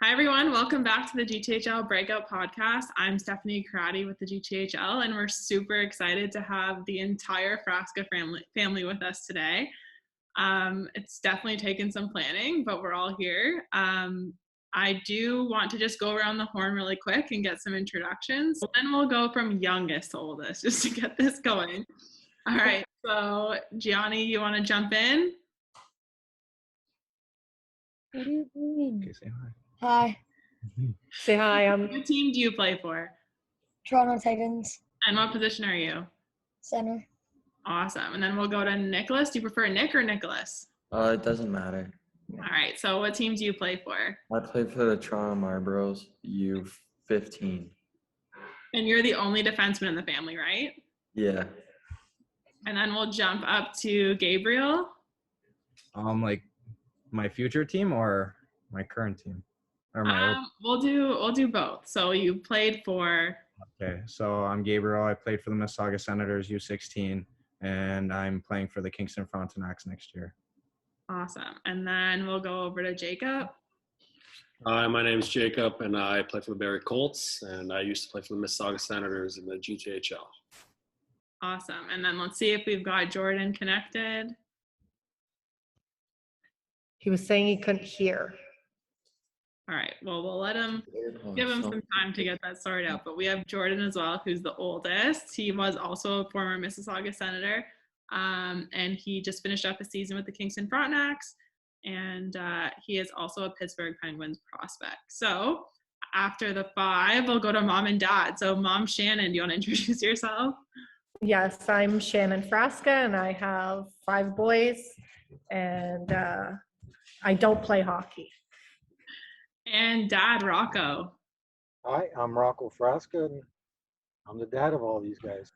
Hi, everyone. Welcome back to the GTHL Breakout Podcast. I'm Stephanie Karate with the GTHL, and we're super excited to have the entire Frasca family with us today. It's definitely taken some planning, but we're all here. I do want to just go around the horn really quick and get some introductions. Then we'll go from youngest to oldest just to get this going. All right. So, Gianni, you want to jump in? What do you mean? Okay, say hi. Hi, Say hi. What team do you play for? Toronto Titans, And what position are you? center. Awesome. And then we'll go to Nicholas. Do you prefer Nick or Nicholas? It doesn't matter. All right. So what team do you play for? I play for the Toronto Marlboros U15. And you're the only defenseman in the family, right? Yeah. And then we'll jump up to Gabriel. Like my future team or my current team? Or my We'll do both. So you played for. Okay, so I'm Gabriel. I played for the Mississauga Senators U16, and I'm playing for the Kingston Frontenacs next year. Awesome. And then we'll go over to Jacob. Hi, my name is Jacob, and I play for the Barrie Colts, and I used to play for the Mississauga Senators in the GTHL. Awesome. And then let's see if we've got Jordan connected. He was saying he couldn't hear. All right. Well, we'll give him some time to get that sorted out. But we have Jordan as well, who's the oldest. He was also a former Mississauga Senator, and he just finished up a season with the Kingston Frontenacs, and he is also a Pittsburgh Penguins prospect. So after the five, we'll go to Mom and Dad. So Mom Shannon, do you want to introduce yourself? Yes, I'm Shannon Frasca, and I have 5 boys, and I don't play hockey. And Dad, Rocco. Hi, I'm Rocco Frasca, and I'm the dad of all these guys.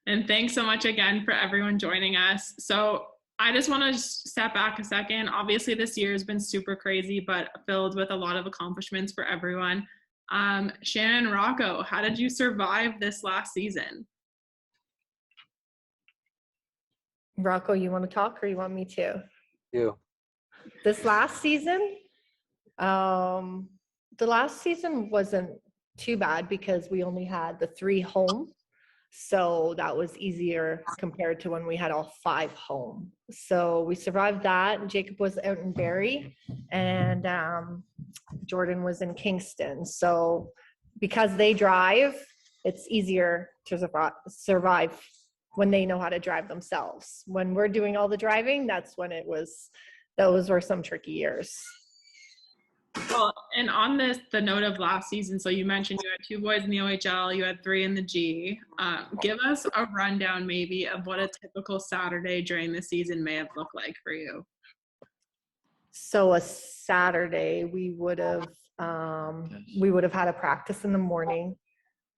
And thanks so much again for everyone joining us. So I just want to step back a second. Obviously, this year has been super crazy, but filled with a lot of accomplishments for everyone. Shannon and Rocco, how did you survive this last season? Rocco, you want to talk or you want me to? You. This last season, the last season wasn't too bad because we only had the 3 home. So that was easier compared to when we had all 5 home. So we survived that. Jacob was out in Barrie, and Jordan was in Kingston. So because they drive, it's easier to survive when they know how to drive themselves. When we're doing all the driving, that's when those were some tricky years. Well, and on the note of last season, so you mentioned you had 2 boys in the OHL, you had 3 in the G. Give us a rundown maybe of what a typical Saturday during the season may have looked like for you. So a Saturday, we would have had a practice in the morning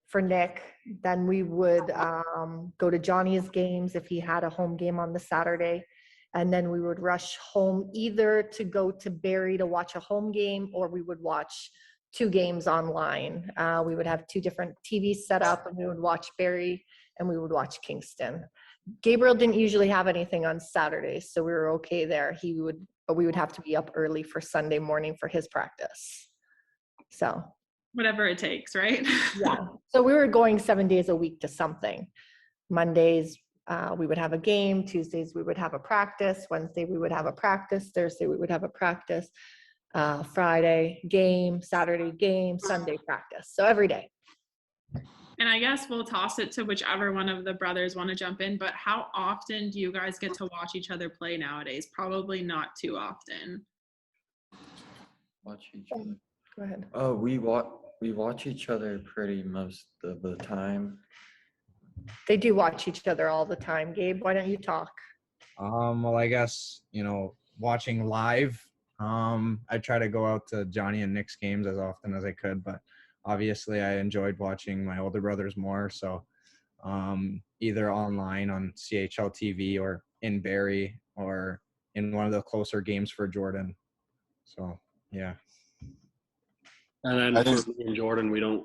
for Nick. Then we would go to Johnny's games if he had a home game on the Saturday. And then we would rush home either to go to Barrie to watch a home game, or we would watch 2 games online. We would have 2 different TVs set up, and we would watch Barrie and we would watch Kingston. Gabriel didn't usually have anything on Saturdays, so we were okay there. But we would have to be up early for Sunday morning for his practice. So Whatever it takes, right? yeah. So we were going 7 days a week to something. Mondays, we would have a game. Tuesdays, we would have a practice. Wednesday, we would have a practice. Thursday, we would have a practice. Friday, game. Saturday, game. Sunday, practice. So every day. And I guess we'll toss it to whichever one of the brothers want to jump in, but how often do you guys get to watch each other play nowadays? Probably not too often. Watch each other. Go ahead. Oh, we watch each other pretty most of the time. They do watch each other all the time. Gabe, why don't you talk? Well, I guess, watching live, I try to go out to Johnny and Nick's games as often as I could, but obviously I enjoyed watching my older brothers more. So either online on CHL TV or in Barrie or in one of the closer games for Jordan. So, yeah. And then for me and Jordan,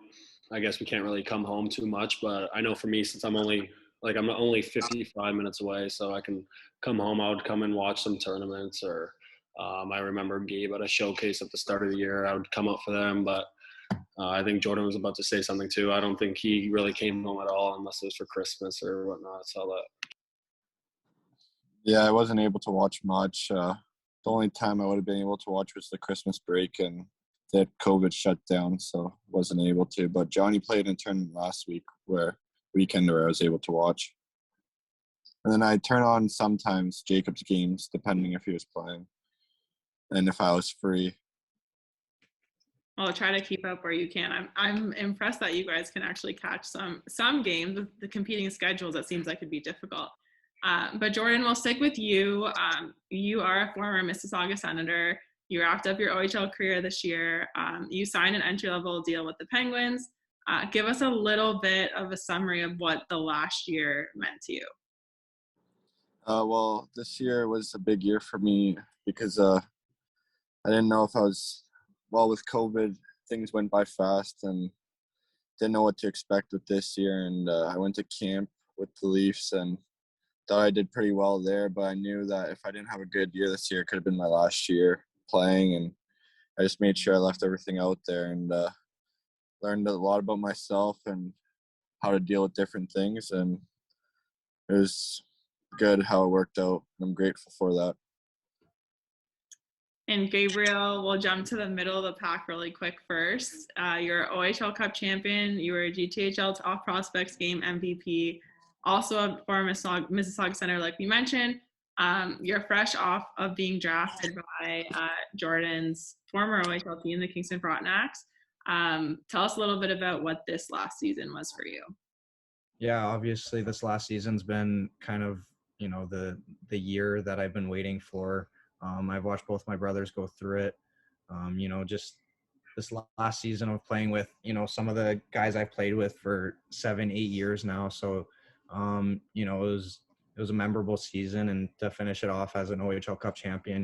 I guess we can't really come home too much, but I know for me, since I'm only 55 minutes away, so I can come home. I would come and watch some tournaments or I remember Gabe at a showcase at the start of the year. I would come up for them, but I think Jordan was about to say something too. I don't think he really came home at all unless it was for Christmas or whatnot. So that. Yeah, I wasn't able to watch much. The only time I would have been able to watch was the Christmas break, and that COVID shut down, so wasn't able to. But Johnny played in a tournament last weekend where I was able to watch. And then I turn on sometimes Jacob's games, depending if he was playing and if I was free. I'll try to keep up where you can. I'm impressed that you guys can actually catch some games with the competing schedules. It seems like it'd be difficult. But Jordan, we'll stick with you. You are a former Mississauga Senator. You wrapped up your OHL career this year. You signed an entry-level deal with the Penguins. Give us a little bit of a summary of what the last year meant to you. Well, this year was a big year for me because I didn't know if I was – well, with COVID, things went by fast and didn't know what to expect with this year. And I went to camp with the Leafs and thought I did pretty well there, but I knew that if I didn't have a good year this year, it could have been my last year playing. And I just made sure I left everything out there and learned a lot about myself and how to deal with different things. And it was good how it worked out. I'm grateful for that. And Gabriel, we'll jump to the middle of the pack really quick first. You're OHL Cup champion. You were a GTHL Top Prospects Game MVP. Also a former Mississauga Center, like we mentioned. You're fresh off of being drafted by Jordan's former OHL team, the Kingston Frontenacs. Tell us a little bit about what this last season was for you. Yeah, obviously this last season's been kind of, the year that I've been waiting for. I've watched both my brothers go through it. Just this last season of playing with, some of the guys I've played with for 7-8 years now. So, it was a memorable season, and to finish it off as an OHL Cup champion,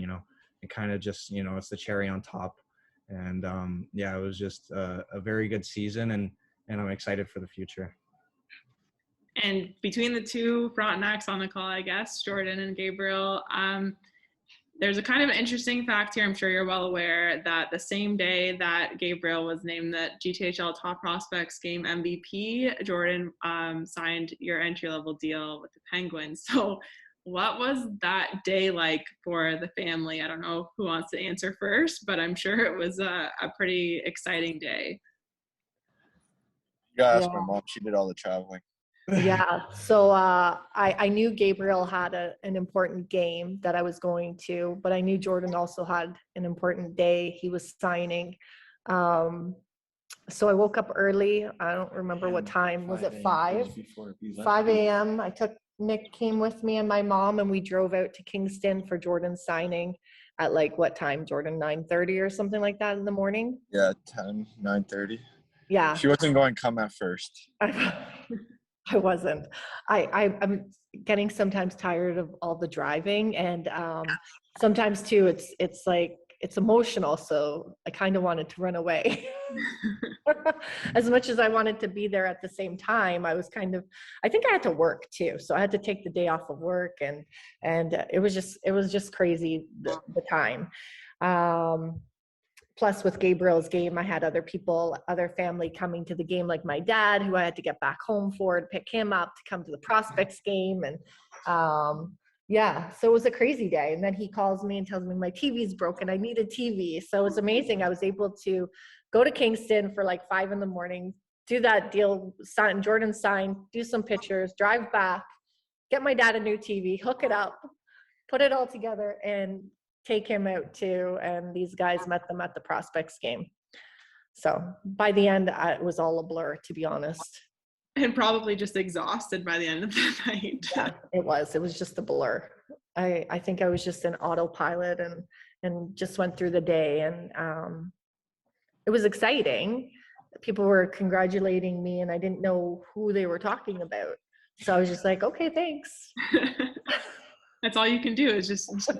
it kind of just, it's the cherry on top. And it was just a very good season, and I'm excited for the future. And between the two Frontenacs on the call, I guess, Jordan and Gabriel, there's a kind of interesting fact here. I'm sure you're well aware that the same day that Gabriel was named the GTHL Top Prospects Game MVP, Jordan signed your entry-level deal with the Penguins. So what was that day like for the family? I don't know who wants to answer first, but I'm sure it was a pretty exciting day. You gotta ask my mom. She did all the traveling. Yeah. So I knew Gabriel had an important game that I was going to, but I knew Jordan also had an important day he was signing. So I woke up early. I don't remember what time. Was it 5? 5 a.m. Nick came with me and my mom, and we drove out to Kingston for Jordan's signing at what time, Jordan? 9:30 or something like that in the morning? Yeah, 9:30. Yeah. She wasn't going to come at first. I wasn't. I'm getting sometimes tired of all the driving, and sometimes too it's emotional, so I kind of wanted to run away. As much as I wanted to be there at the same time, I think I had to work too, so I had to take the day off of work, and it was just crazy the time. Plus, with Gabriel's game, I had other family coming to the game, like my dad, who I had to get back home for to pick him up to come to the Prospects game. And so it was a crazy day. And then he calls me and tells me my TV's broken. I need a TV. So it's amazing. I was able to go to Kingston for 5 a.m, do that deal, Jordan sign, do some pictures, drive back, get my dad a new TV, hook it up, put it all together, and take him out too, and these guys met them at the Prospects game. So by the end, it was all a blur, to be honest. And probably just exhausted by the end of the night. Yeah, it was just a blur. I think I was just in autopilot and just went through the day, and it was exciting. People were congratulating me, and I didn't know who they were talking about. So I was just like, okay, thanks. That's all you can do is just say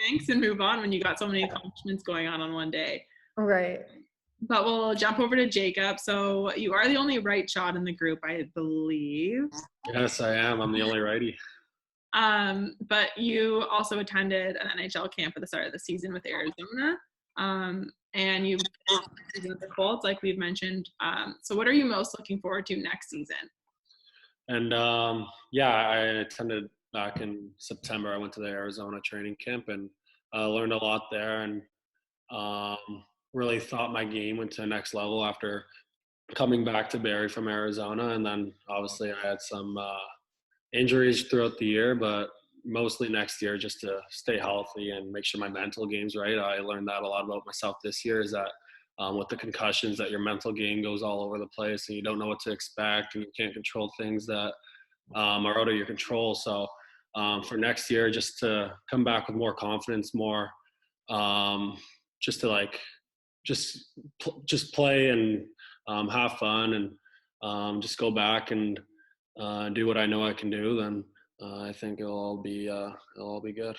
thanks and move on when you got so many accomplishments going on one day. Right. But we'll jump over to Jacob. So you are the only right shot in the group, I believe. Yes, I am. I'm the only righty. But you also attended an NHL camp at the start of the season with Arizona. And you season with the Colts, like we've mentioned. So what are you most looking forward to next season? And I attended back in September. I went to the Arizona training camp and learned a lot there, and really thought my game went to the next level after coming back to Barrie from Arizona. And then obviously I had some injuries throughout the year, but mostly next year just to stay healthy and make sure my mental game's right. I learned that a lot about myself this year, is that with the concussions, that your mental game goes all over the place and you don't know what to expect and you can't control things that are out of your control. So for next year, just to come back with more confidence, more just to just play and have fun and just go back and do what I know I can do, then I think it'll all be good.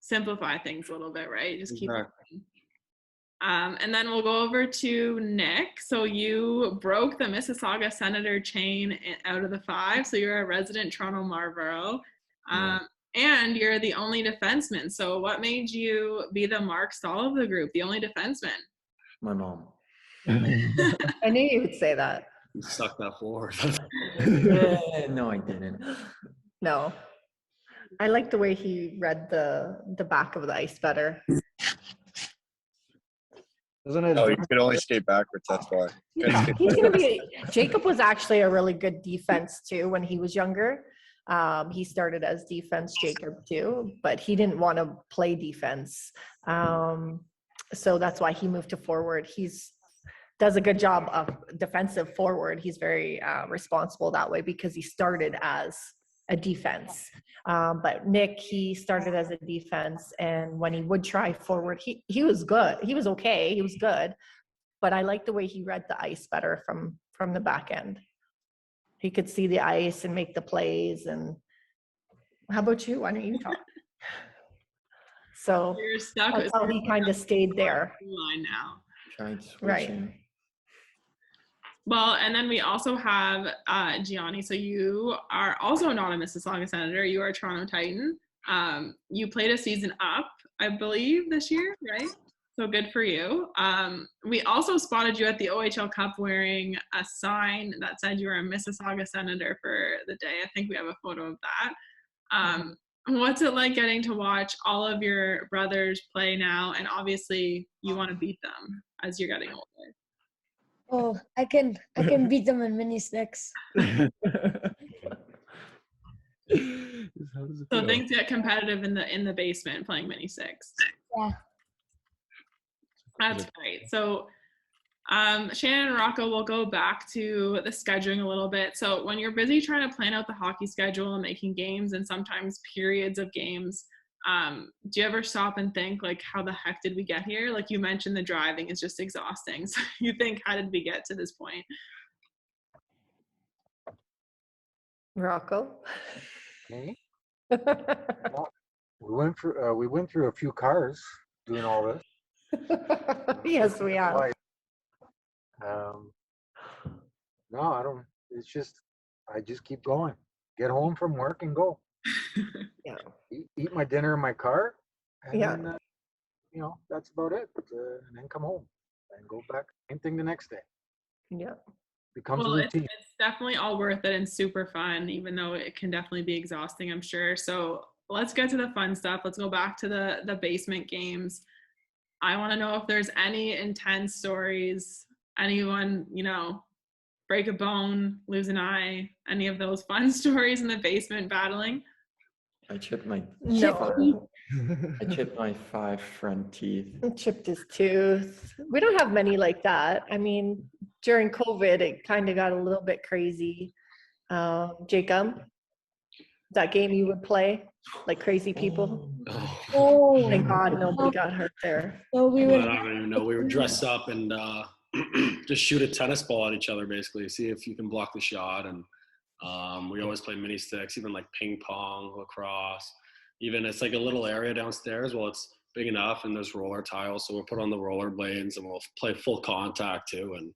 Simplify things a little bit, right? Just keep Exactly. it. And then we'll go over to Nick. So you broke the Mississauga Senator chain out of the 5. So you're a resident Toronto Marlborough. And you're the only defenseman. So what made you be the Mark Stahl of the group, the only defenseman? My mom. I knew you would say that. You suck that forward. No, I didn't. No. I like the way he read the back of the ice better. Isn't it? Oh, you could only skate backwards. That's why. Yeah, he's gonna be. Jacob was actually a really good defense too when he was younger. He started as defense, Jacob too, but he didn't want to play defense. So that's why he moved to forward. Does a good job of defensive forward. He's very responsible that way because he started as a defense. But Nick, he started as a defense, and when he would try forward, he was good. He was okay. He was good. But I like the way he read the ice better from the back end. He could see the ice and make the plays. And how about you? Why don't you talk? So You're stuck. that's how he kind of stayed there. Line now. Tried switching. Right. Well, and then we also have Gianni. So you are also not a Mississauga Senator. You are a Toronto Titan. You played a season up, I believe, this year, right? So good for you. We also spotted you at the OHL Cup wearing a sign that said you were a Mississauga Senator for the day. I think we have a photo of that. What's it like getting to watch all of your brothers play now? And obviously you want to beat them as you're getting older. Oh, I can beat them in mini sticks. So things get competitive in the basement playing mini six. Yeah. That's great. So Shannon and Rocco will go back to the scheduling a little bit. So when you're busy trying to plan out the hockey schedule and making games and sometimes periods of games, do you ever stop and think, like, how the heck did we get here? Like you mentioned, the driving is just exhausting. So you think, how did we get to this point? Rocco? Okay. Well, we went through a few cars doing all this. Yes, we are. Like, no, I don't. It's just, I just keep going. Get home from work and go. Yeah. Eat my dinner in my car, and Yeah. then, that's about it. And then come home and go back. Same thing the next day. Yeah. Becomes Well, a routine. it's definitely all worth it and super fun, even though it can definitely be exhausting, I'm sure. So let's get to the fun stuff. Let's go back to the basement games. I want to know if there's any intense stories, anyone, break a bone, lose an eye, any of those fun stories in the basement battling. I chipped my No. I chipped my 5 front teeth. Chipped his tooth. We don't have many like that. I mean, during COVID, it kind of got a little bit crazy. Jacob, that game you would play, like crazy people? Oh, Thank God nobody got hurt there. so we I would. don't even know. We would dress up and just shoot a tennis ball at each other, basically, see if you can block the shot. And we always play mini sticks, even like ping pong, lacrosse. Even it's like a little area downstairs. Well, it's big enough, and there's roller tiles, so we'll put on the roller blades and we'll play full contact too. And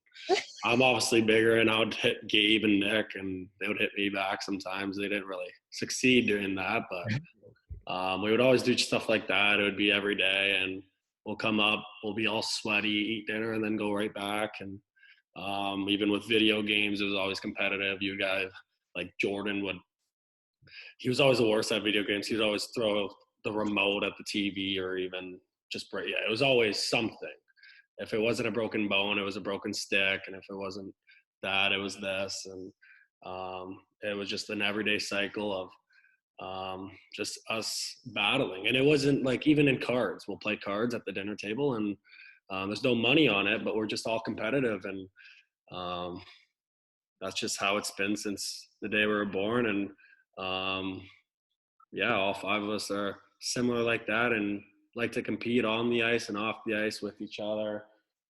I'm obviously bigger, and I would hit Gabe and Nick, and they would hit me back sometimes. They didn't really succeed doing that, but we would always do stuff like that. It would be every day, and we'll come up, we'll be all sweaty, eat dinner, and then go right back. And even with video games, it was always competitive. You guys, like Jordan he was always the worst at video games. He'd always throw the remote at the TV, or even just break. Yeah, it was always something. If it wasn't a broken bone, it was a broken stick. And if it wasn't that, it was this. And it was just an everyday cycle of just us battling. And it wasn't like, even in cards, we'll play cards at the dinner table, and there's no money on it, but we're just all competitive. And that's just how it's been since the day we were born. And yeah, all 5 of us are similar like that, and like to compete on the ice and off the ice with each other.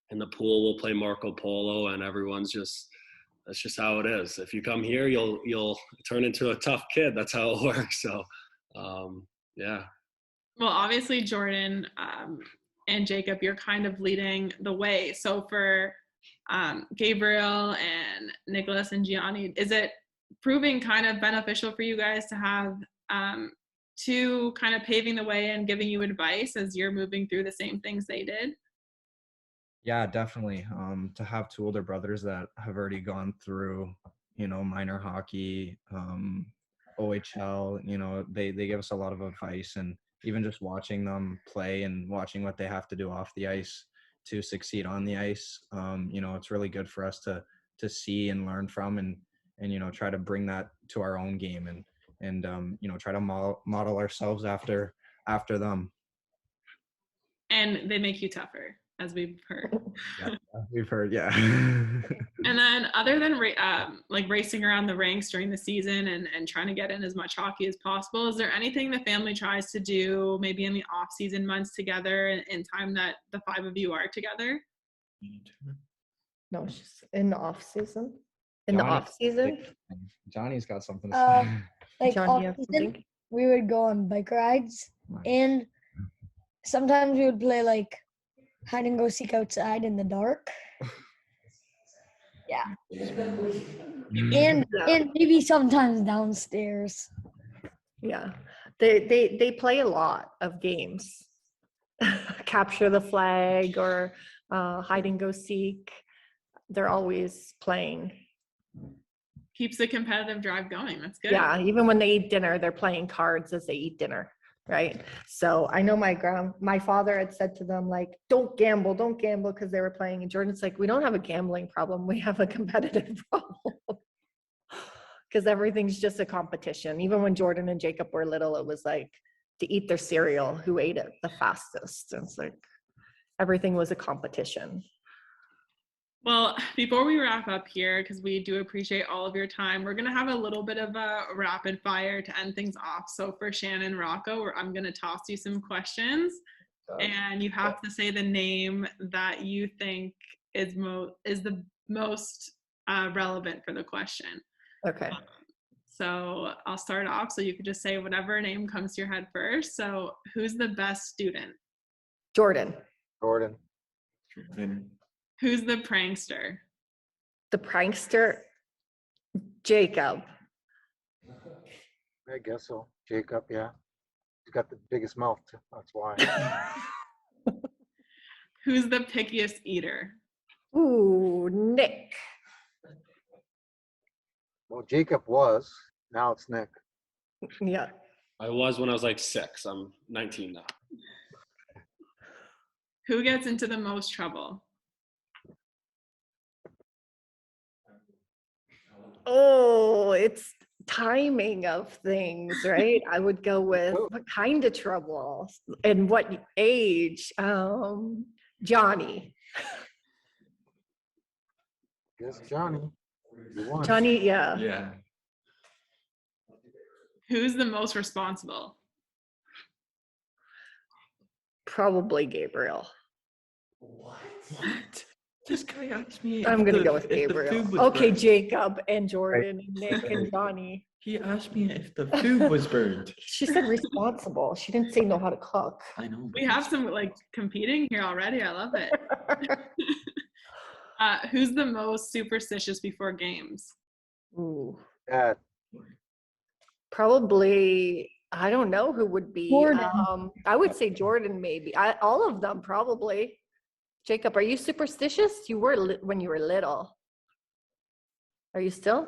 In the pool, we'll play Marco Polo, and that's just how it is. If you come here, you'll turn into a tough kid. That's how it works. So, yeah. Well, obviously, Jordan and Jacob, you're kind of leading the way. So for Gabriel and Nicholas and Gianni, is it proving kind of beneficial for you guys to have two kind of paving the way and giving you advice as you're moving through the same things they did? Yeah, definitely. To have 2 older brothers that have already gone through, minor hockey, OHL, they give us a lot of advice, and even just watching them play and watching what they have to do off the ice to succeed on the ice, it's really good for us to see and learn from, and try to bring that to our own game, and try to model ourselves after them. And they make you tougher, as we've heard. Yeah, we've heard, yeah. And then other than like racing around the ranks during the season and trying to get in as much hockey as possible, is there anything the family tries to do maybe in the off-season months together in time that the 5 of you are together? No, it's just in the off season. In the off season, Johnny's got something to say. Like John, you off have season, something? we would go on bike rides, Nice. and sometimes we would play like hide and go seek outside in the dark. Yeah. And maybe sometimes downstairs. Yeah, they play a lot of games. Capture the flag or hide and go seek. They're always playing. Keeps the competitive drive going. That's good. Yeah, even when they eat dinner, they're playing cards as they eat dinner, right? So I know my father had said to them, like, don't gamble, because they were playing. And Jordan's like, we don't have a gambling problem. We have a competitive problem. Because everything's just a competition. Even when Jordan and Jacob were little, it was like to eat their cereal, who ate it the fastest. It's like everything was a competition. Well, before we wrap up here, because we do appreciate all of your time, we're going to have a little bit of a rapid fire to end things off. So for Shannon and Rocco, I'm going to toss you some questions, and you have to say the name that you think is the most relevant for the question. Okay. So I'll start off. So you could just say whatever name comes to your head first. So who's the best student? Jordan. Who's the prankster? The prankster, Jacob. I guess so. Jacob, yeah. He's got the biggest mouth. That's why. Who's the pickiest eater? Ooh, Nick. Well, Jacob was. Now it's Nick. Yeah. I was when I was like 6. I'm 19 now. Who gets into the most trouble? Oh, it's timing of things, right? I would go with what kind of trouble and what age. Johnny. Yes, Johnny. You won. Johnny, yeah. Yeah. Who's the most responsible? Probably Gabriel. What? This guy asked me. I'm gonna go with Gabriel. Okay, Jacob and Jordan and Nick and Johnny. He asked me if the food was burned. She said responsible. She didn't say know how to cook. I know. We have some like competing here already. I love it. Who's the most superstitious before games? Ooh. Dad. Probably, I don't know who would be. Jordan. I would say Jordan, maybe. All of them, probably. Jacob, are you superstitious? You were when you were little. Are you still?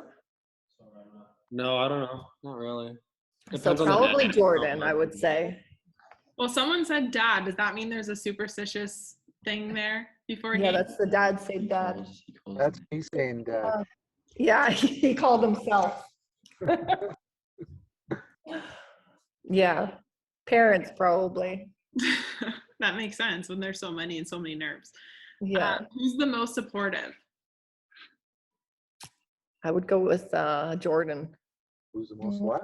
No, I don't know. Not really. So Depends on the probably day. Jordan, I would say. Well, someone said dad. Does that mean there's a superstitious thing there before Yeah, games? that's the dad say dad. That's me saying dad. Yeah, he called himself. Yeah, parents probably. That makes sense when there's so many and so many nerves. Yeah, Who's the most supportive? I would go with Jordan. Who's the most what?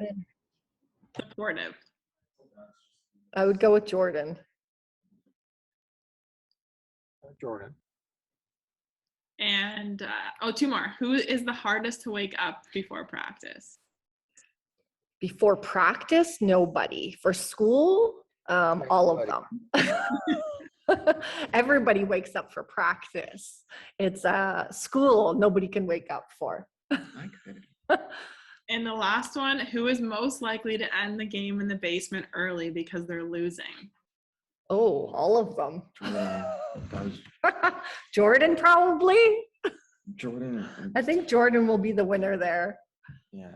Supportive. I would go with Jordan. Jordan. And two more. Who is the hardest to wake up before practice? Before practice, nobody. For school, all of them. Everybody wakes up for practice. It's school, nobody can wake up for. I could. And the last one, who is most likely to end the game in the basement early because they're losing? Oh, all of them. Jordan. That was Jordan, probably. Jordan. I think Jordan will be the winner there. Yeah.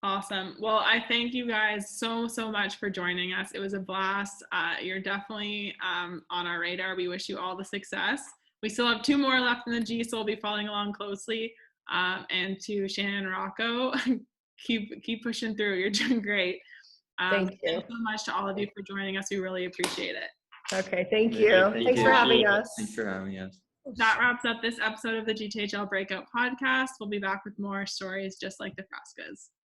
Awesome. Well, I thank you guys so much for joining us. It was a blast. You're definitely on our radar. We wish you all the success. We still have 2 more left in the G, so we'll be following along closely. And to Shannon and Rocco, keep pushing through. You're doing great. Thank you. Thanks so much to all of you for joining us. We really appreciate it. Okay, thank you. Thanks for having us. Thanks for having us. That wraps up this episode of the GTHL Breakout Podcast. We'll be back with more stories just like the Frascas.